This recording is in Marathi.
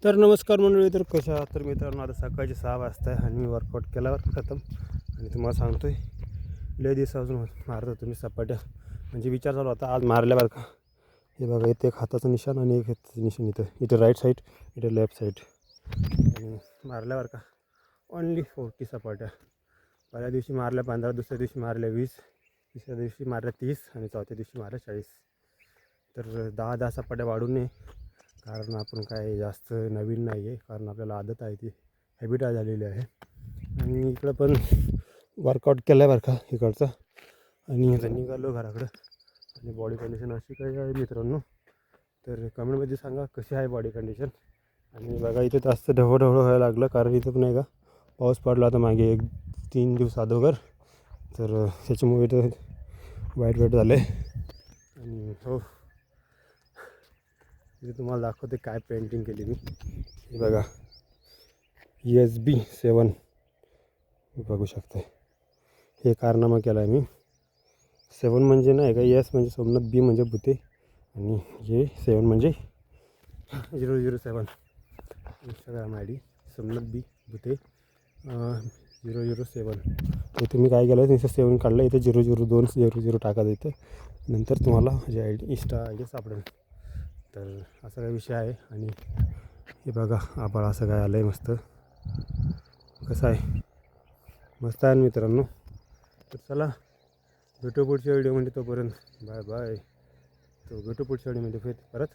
तर नमस्कार मंडळी. तर कशा आहात? तर मित्रांनो, आता सकाळचे 6 वाजता आहे आणि मी वर्कआउट केल्यावर खतम. आणि तुम्हाला सांगतो आहे लय दिवसापासून मारत होतो मी सपाट्या. म्हणजे विचार चालू होता आज मारल्या बरं का. हे बघा, इथे एक हाताचं निशाण आणि एक हाताचं निशाण, इथं राईट साईड, इथे लेफ्ट साईड. आणि मारल्या बरं का ओनली 40 सपाट्या. पहिल्या दिवशी मारल्या 15, दुसऱ्या दिवशी मारल्या 20, तिसऱ्या दिवशी मारल्या 30 आणि चौथ्या दिवशी मारल्या 40. तर 10-10 सपाट्या वाढून नये, कारण आपण काय जास्त नवीन नाही आहे, कारण आपल्याला आदत आहे, ती हॅबिट झालेली आहे. आणि इकडं पण वर्कआउट केलं आहे बरं का इकडचं. आणि आता निघालो घराकडं. आणि बॉडी कंडिशन अशी काही आहे मित्रांनो, तर कमेंटमध्ये सांगा कशी आहे बॉडी कंडिशन. आणि बघा इथे जास्त ढवळढवळ व्हायला लागलं, कारण इथं पण नाही का पाऊस पडला होता मागे 1-3 दिवस अगोदर. तर त्याच्यामुळे इथं वाईट झालं आहे. आणि हो, इथे तुम्हाला दाखवते काय पेंटिंग केली मी. हे बघा, SB7 बघू शकता. हे कारनामा केला आहे मी. 7 म्हणजे नाही का, S म्हणजे सोमनाथ, B म्हणजे भुते, आणि हे 7 म्हणजे 007. इंस्टाग्राम ID सोमनाथ B भुते 007. हे तुम्ही काय केलं, इथं 7 काढलं, इथे 00200 टाका इथं. नंतर तुम्हाला माझी इंस्टा ID सापडेल. तर असा काय विषय आहे. आणि हे बघा आभाळ असं काय आलं आहे मस्त. कसं आहे, मस्त आहे मित्रांनो. तर चला भेटू पुढच्या व्हिडिओमध्ये. तोपर्यंत बाय बाय. तो भेटू पुढच्या व्हिडिओमध्ये परत.